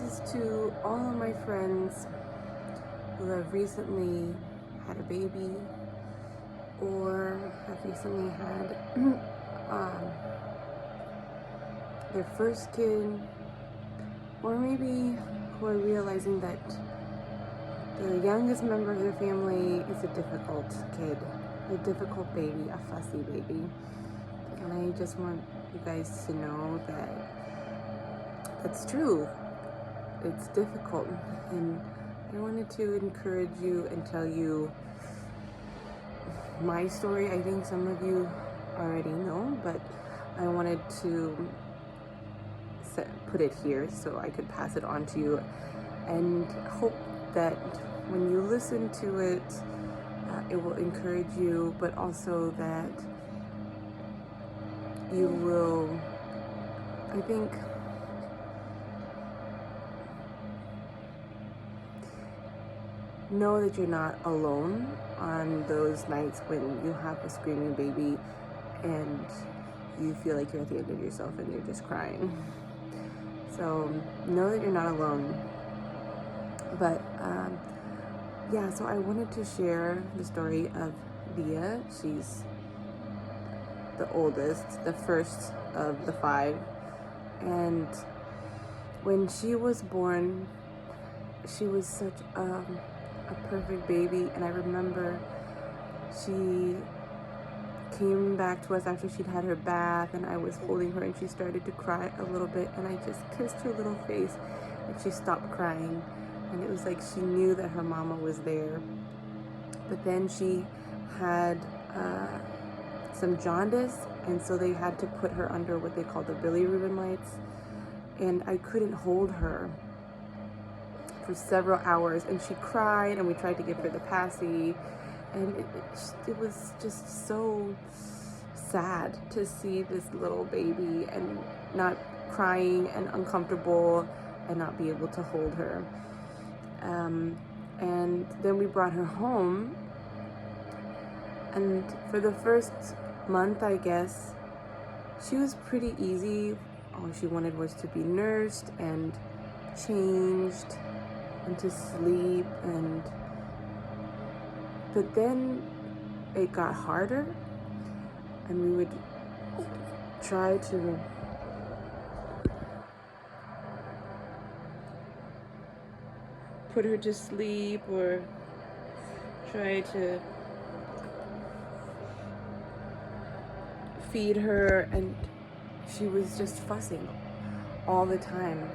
is to all of my friends who have recently had a baby or have recently had their first kid, or maybe who are realizing that the youngest member of their family is a difficult kid, a difficult baby, a fussy baby. And I just want you guys to know that that's true. It's difficult, and I wanted to encourage you and tell you my story. I think some of you already know, but I wanted to put it here so I could pass it on to you, and hope that when you listen to it, it will encourage you, but also that you will, I think, know that you're not alone on those nights when you have a screaming baby and you feel like you're at the end of yourself and you're just crying. So know that you're not alone. But yeah, so I wanted to share the story of Dia. She's the oldest, the first of the 5. And when she was born, she was such a perfect baby. And I remember she came back to us after she'd had her bath, and I was holding her, and she started to cry a little bit, and I just kissed her little face, and she stopped crying. And it was like she knew that her mama was there. But then she had some jaundice, and so they had to put her under what they call the bilirubin lights, and I couldn't hold her for several hours, and she cried, and we tried to give her the passy, and it was just so sad to see this little baby and not crying and uncomfortable and not be able to hold her. And then we brought her home, and for the first month, I guess, she was pretty easy. All she wanted was to be nursed and changed and to sleep, but then it got harder, and we would try to put her to sleep or try to feed her, and she was just fussing all the time.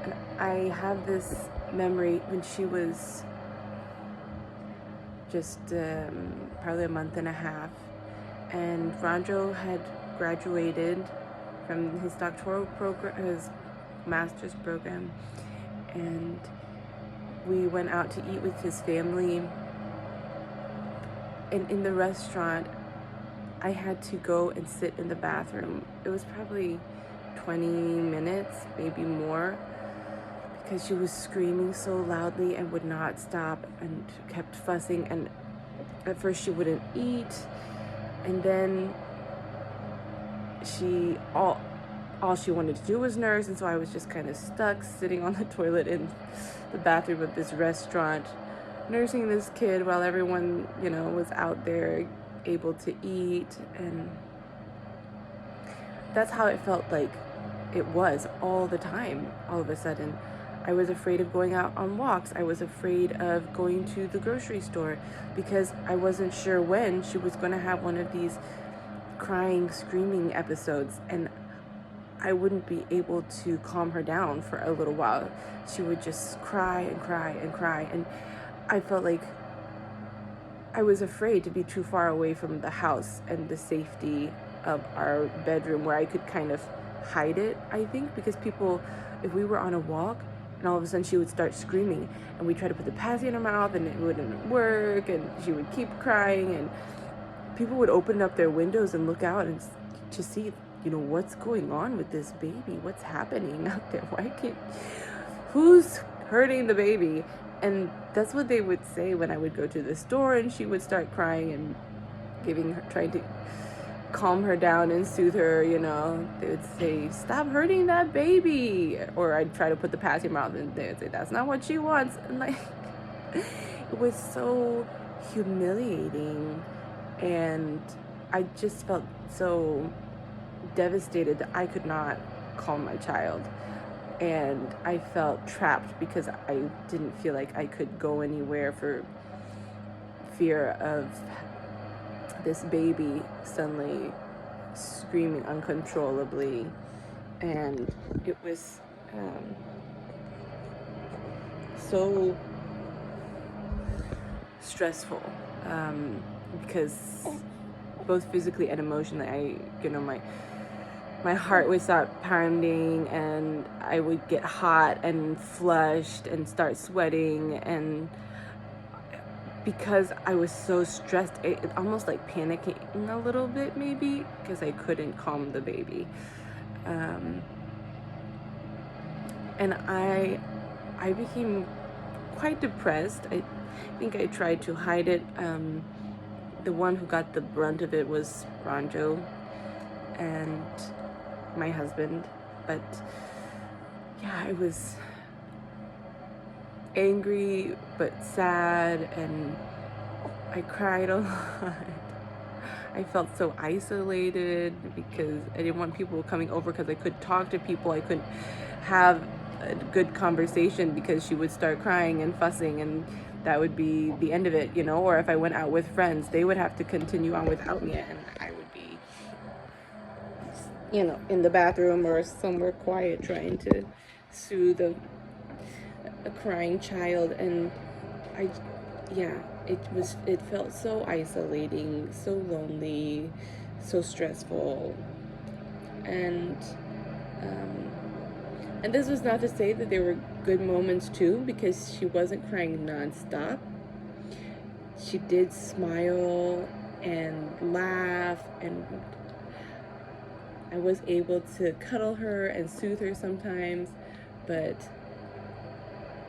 And I have this memory when she was just probably a month and a half, and Randro had graduated from his doctoral program, his master's program, and we went out to eat with his family, and in the restaurant I had to go and sit in the bathroom. It was probably 20 minutes, maybe more, because she was screaming so loudly and would not stop and kept fussing. And at first she wouldn't eat, and then all she wanted to do was nurse, and so I was just kind of stuck sitting on the toilet in the bathroom of this restaurant, nursing this kid while everyone, was out there able to eat. And that's how it felt like it was all the time. All of a sudden, I was afraid of going out on walks. I was afraid of going to the grocery store because I wasn't sure when she was going to have one of these crying, screaming episodes, and I wouldn't be able to calm her down for a little while. She would just cry and cry and cry, and I felt like I was afraid to be too far away from the house and the safety of our bedroom where I could kind of hide it, I think, because people, if we were on a walk and all of a sudden she would start screaming and we tried to put the passy in her mouth and it wouldn't work, and she would keep crying, and people would open up their windows and look out and to see, what's going on with this baby? What's happening out there? Who's hurting the baby? And that's what they would say when I would go to the store and she would start crying and trying to calm her down and soothe her, you know. They would say, "Stop hurting that baby," or I'd try to put the past your mouth, and they would say, "That's not what she wants." And like, it was so humiliating, and I just felt so devastated that I could not calm my child, and I felt trapped because I didn't feel like I could go anywhere for fear of this baby suddenly screaming uncontrollably. And it was so stressful, because both physically and emotionally, my heart would start pounding, and I would get hot and flushed and start sweating, and because I was so stressed, it almost like panicking a little bit, maybe, because I couldn't calm the baby. And I became quite depressed. I think I tried to hide it. The one who got the brunt of it was Ranjo and my husband. But yeah, I was angry but sad, and I cried a lot. I felt so isolated because I didn't want people coming over, because I couldn't talk to people. I couldn't have a good conversation because she would start crying and fussing, and that would be the end of it, you know. Or if I went out with friends, they would have to continue on without me, and I would be, you know, in the bathroom or somewhere quiet trying to soothe a crying child. And I, yeah, it felt so isolating, so lonely, so stressful. And and this was not to say that there were good moments too, because she wasn't crying nonstop. She did smile and laugh, and I was able to cuddle her and soothe her sometimes, but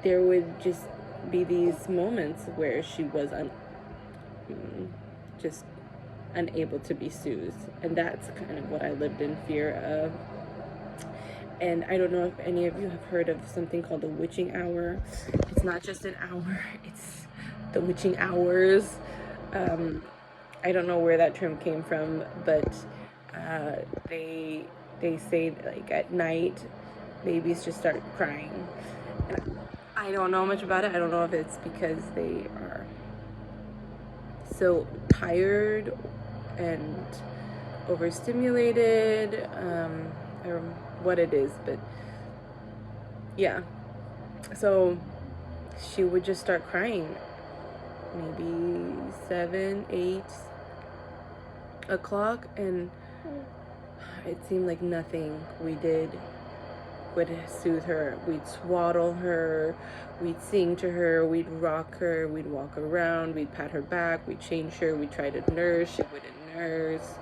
there would just be these moments where she was just unable to be soothed, and that's kind of what I lived in fear of. And I don't know if any of you have heard of something called the witching hour. It's not just an hour, it's the witching hours. I don't know where that term came from, but they say like at night babies just start crying. And I don't know much about it. I don't know if it's because they are so tired and overstimulated, or what it is, but yeah. So she would just start crying, maybe 7, 8 o'clock, and it seemed like nothing we did would soothe her. We'd swaddle her, we'd sing to her, we'd rock her, we'd walk around, we'd pat her back, we'd change her, we'd try to nurse, she wouldn't nurse.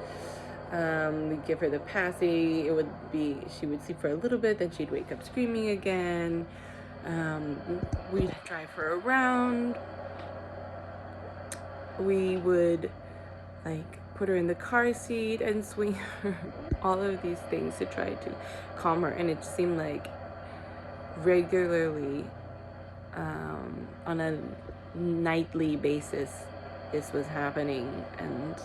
We'd give her the passy. She would sleep for a little bit, then she'd wake up screaming again. We'd drive her around. We would like put her in the car seat and swing her, all of these things to try to calm her. And it seemed like regularly, on a nightly basis, this was happening. And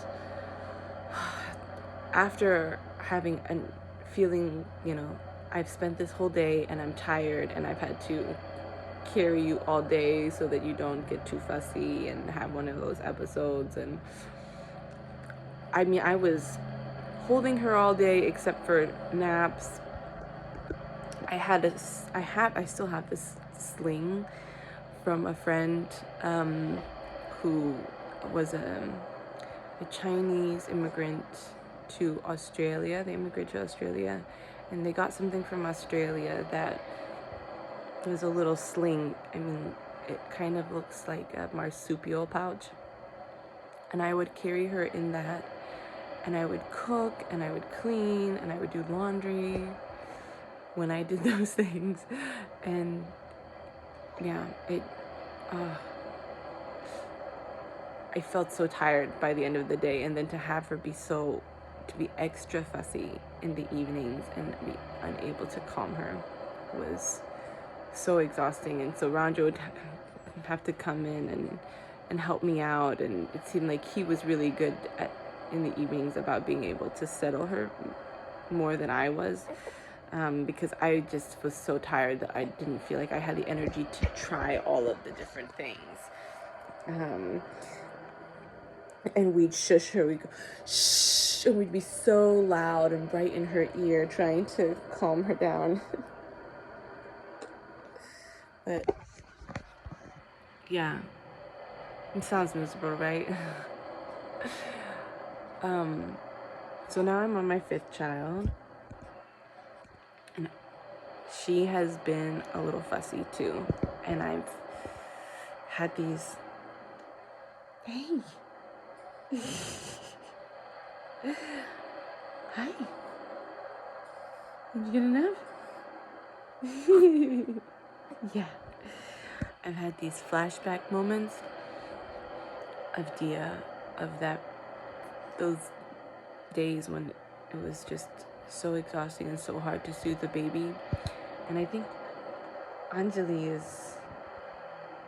after having a feeling, you know, I've spent this whole day and I'm tired, and I've had to carry you all day so that you don't get too fussy and have one of those episodes. And I mean, I was holding her all day except for naps. I still have this sling from a friend who was a Chinese immigrant to Australia. They immigrated to Australia, and they got something from Australia that was a little sling. I mean, it kind of looks like a marsupial pouch. And I would carry her in that, and I would cook, and I would clean, and I would do laundry when I did those things. And yeah, I felt so tired by the end of the day, and then to have her be so to be extra fussy in the evenings and be unable to calm her was so exhausting. And so Ranjo would have to come in and help me out, and it seemed like he was really good in the evenings about being able to settle her more than I was, because I just was so tired that I didn't feel like I had the energy to try all of the different things. And we'd shush her, we'd go shh, and we'd be so loud and bright in her ear trying to calm her down. But yeah, it sounds miserable, right? So now I'm on my 5th child, and she has been a little fussy too, and I've had these, hey, hi, did you get enough? Yeah, I've had these flashback moments of Dia, of those days when it was just so exhausting and so hard to soothe the baby. And I think Anjali is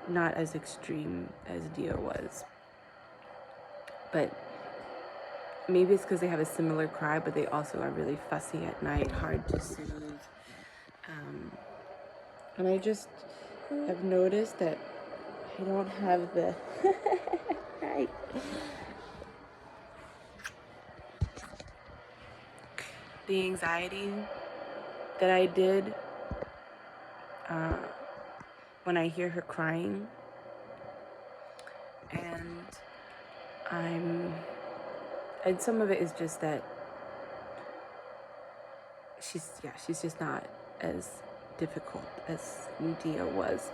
not as extreme as Dia was, but maybe it's because they have a similar cry, but they also are really fussy at night, hard to soothe. And I just have noticed that I don't have the the anxiety that I did when I hear her crying. And some of it is just that she's just not as difficult as Dia was.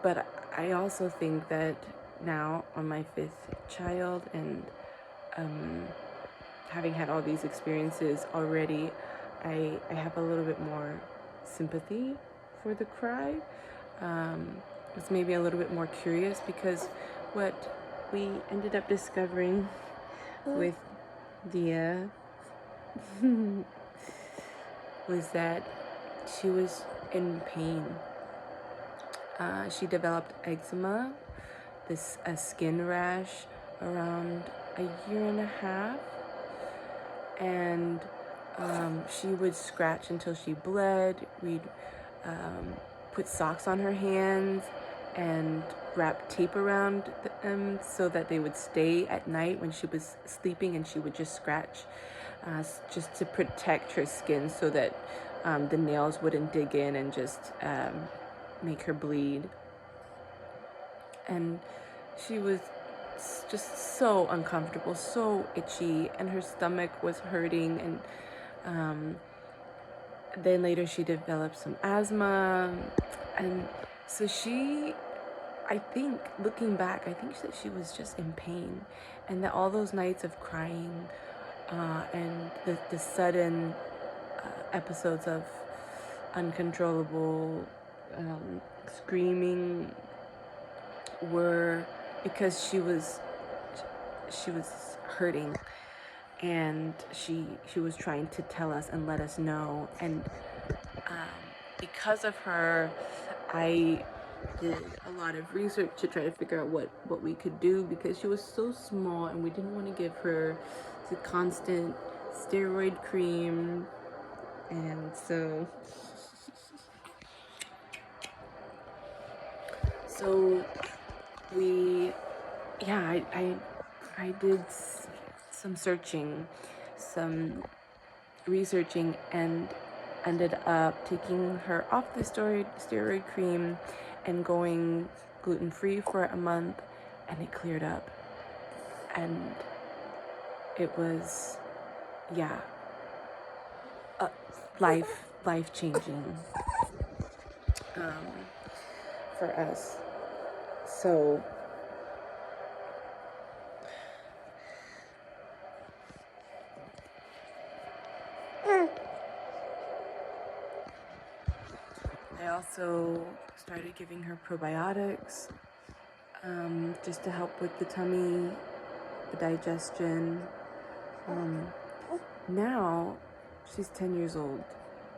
But I also think that now on my 5th child, and having had all these experiences already, I have a little bit more sympathy for the cry. It's maybe a little bit more curious, because what we ended up discovering with Dia was that she was in pain. She developed eczema, a skin rash, around a year and a half, and she would scratch until she bled. We'd put socks on her hands and wrap tape around them so that they would stay at night when she was sleeping, and she would just scratch just to protect her skin so that the nails wouldn't dig in and just make her bleed. And she was just so uncomfortable, so itchy, and her stomach was hurting. And then later she developed some asthma, and so I think, looking back, I think that she was just in pain, and that all those nights of crying and the sudden episodes of uncontrollable screaming were because she was hurting, and she was trying to tell us and let us know. And because of her, I did a lot of research to try to figure out what we could do, because she was so small and we didn't want to give her the constant steroid cream. And so I did some searching, some researching, and ended up taking her off the steroid cream and going gluten-free for a month, and it cleared up. And it was, life-changing for us. So I also started giving her probiotics, just to help with the tummy, the digestion, Now she's 10 years old,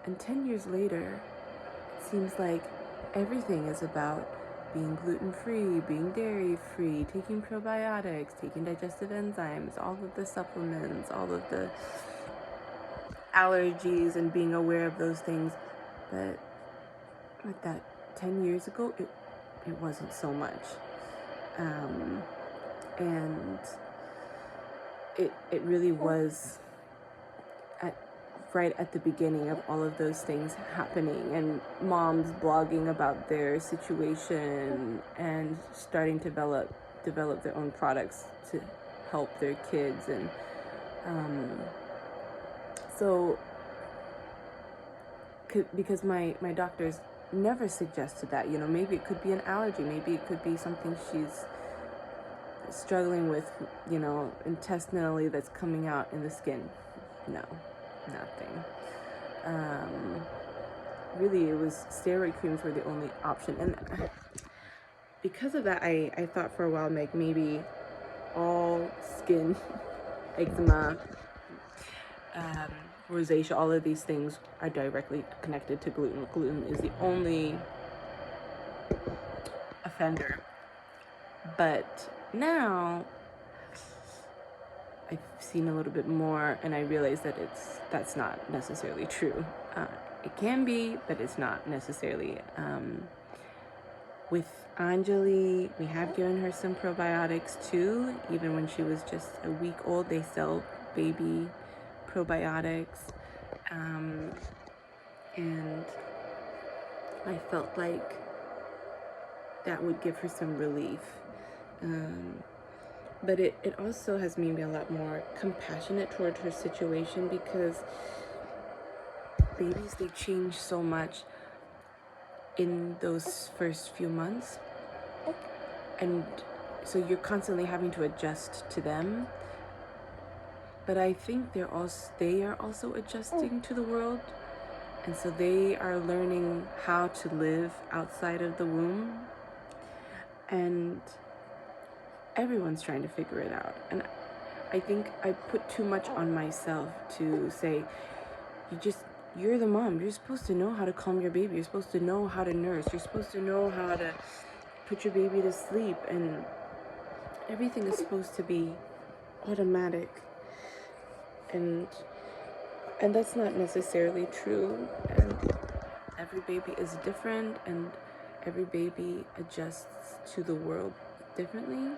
and 10 years later, it seems like everything is about being gluten-free, being dairy-free, taking probiotics, taking digestive enzymes, all of the supplements, all of the allergies, and being aware of those things. But like that 10 years ago, it wasn't so much. And it really was right at the beginning of all of those things happening, and moms blogging about their situation and starting to develop their own products to help their kids. And so because my doctors never suggested that, maybe it could be an allergy, maybe it could be something she's struggling with, intestinally, that's coming out in the skin. No, nothing. Really, it was steroid creams were the only option. And because of that, I thought for a while, like, maybe all skin, eczema, rosacea, all of these things are directly connected to gluten. Gluten is the only offender. But now I've seen a little bit more, and I realize that that's not necessarily true. It can be, but it's not necessarily. With Anjali, we have given her some probiotics too. Even when she was just a week old, they sell baby probiotics. And I felt like that would give her some relief. But it also has made me a lot more compassionate toward her situation, because babies, they change so much in those first few months. And so you're constantly having to adjust to them. But I think they are also adjusting to the world. And so they are learning how to live outside of the womb. And everyone's trying to figure it out. And I think I put too much on myself to say, you're the mom. You're supposed to know how to calm your baby. You're supposed to know how to nurse. You're supposed to know how to put your baby to sleep. And everything is supposed to be automatic. And that's not necessarily true. And every baby is different, and every baby adjusts to the world differently.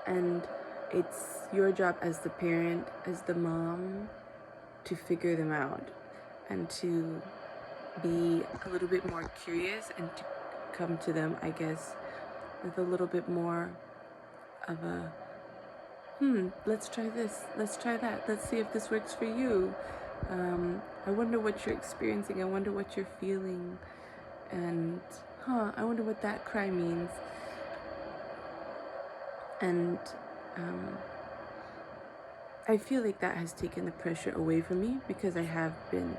And it's your job as the parent, as the mom, to figure them out and to be a little bit more curious, and to come to them, I guess, with a little bit more of a, let's try this, let's try that, let's see if this works for you. I wonder what you're experiencing, I wonder what you're feeling, and I wonder what that cry means. And I feel like that has taken the pressure away from me, because I have been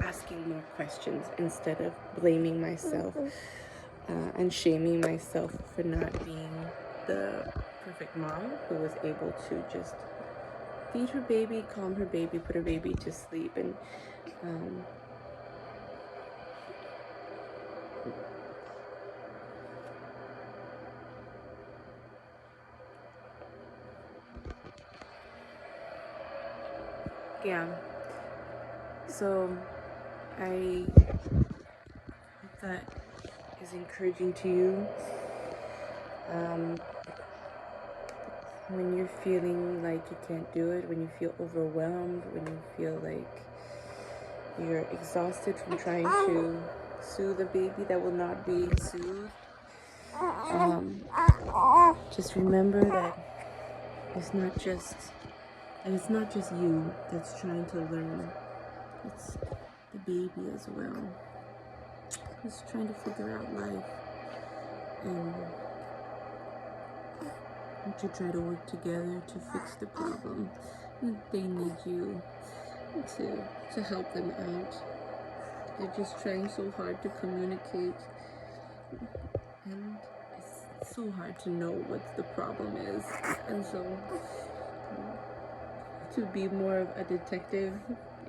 asking more questions instead of blaming myself and shaming myself for not being the perfect mom who was able to just feed her baby, calm her baby, put her baby to sleep. And yeah, so I hope that is encouraging to you. When you're feeling like you can't do it, when you feel overwhelmed, when you feel like you're exhausted from trying to soothe a baby that will not be soothed, just remember that it's not just you that's trying to learn. It's the baby as well. It's trying to figure out life, and to try to work together to fix the problem. They need you to help them out. They're just trying so hard to communicate, and it's so hard to know what the problem is, and so to be more of a detective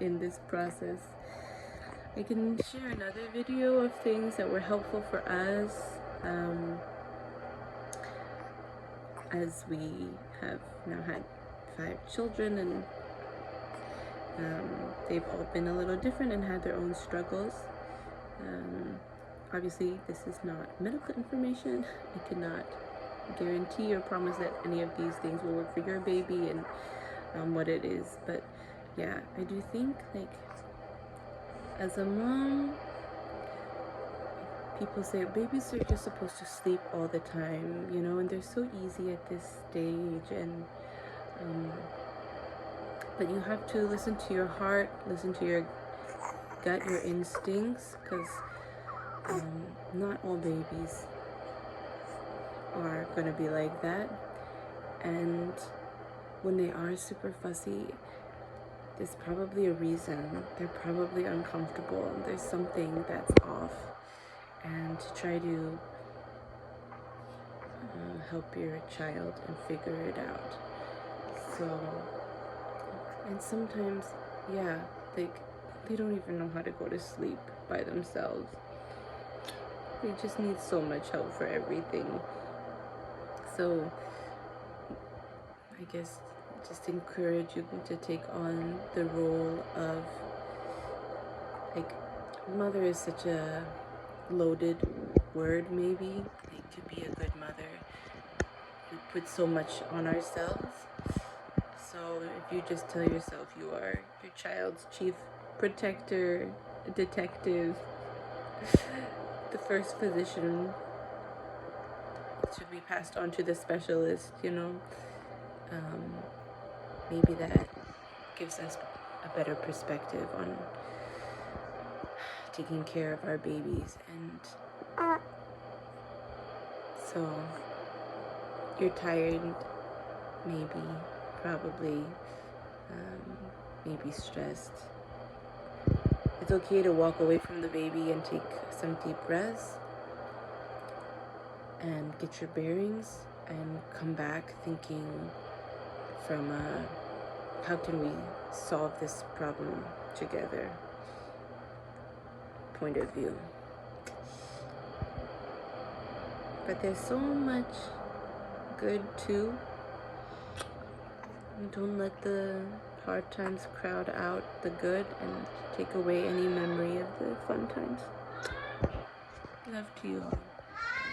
in this process, I can share another video of things that were helpful for us, as we have now had 5 children, and they've all been a little different and had their own struggles. Obviously, this is not medical information. I cannot guarantee or promise that any of these things will work for your baby and what it is. But yeah, I do think, like, as a mom, people say babies are just supposed to sleep all the time, you know, and they're so easy at this stage. And but you have to listen to your heart, listen to your gut, your instincts, because not all babies are going to be like that. And when they are super fussy, there's probably a reason. They're probably uncomfortable. There's something that's off. And to try to help your child and figure it out. So, and sometimes, yeah, they don't even know how to go to sleep by themselves. They just need so much help for everything. So I guess just encourage you to take on the role of, like, mother is such a loaded word, maybe. Like, to be a good mother, we put so much on ourselves. So if you just tell yourself you are your child's chief protector, detective, the first physician should be passed on to the specialist, you know, maybe that gives us a better perspective on taking care of our babies. And so you're tired, maybe, probably, maybe stressed. It's okay to walk away from the baby and take some deep breaths and get your bearings and come back thinking from how can we solve this problem together point of view. But there's so much good too. Don't let the hard times crowd out the good and take away any memory of the fun times. Love to you all.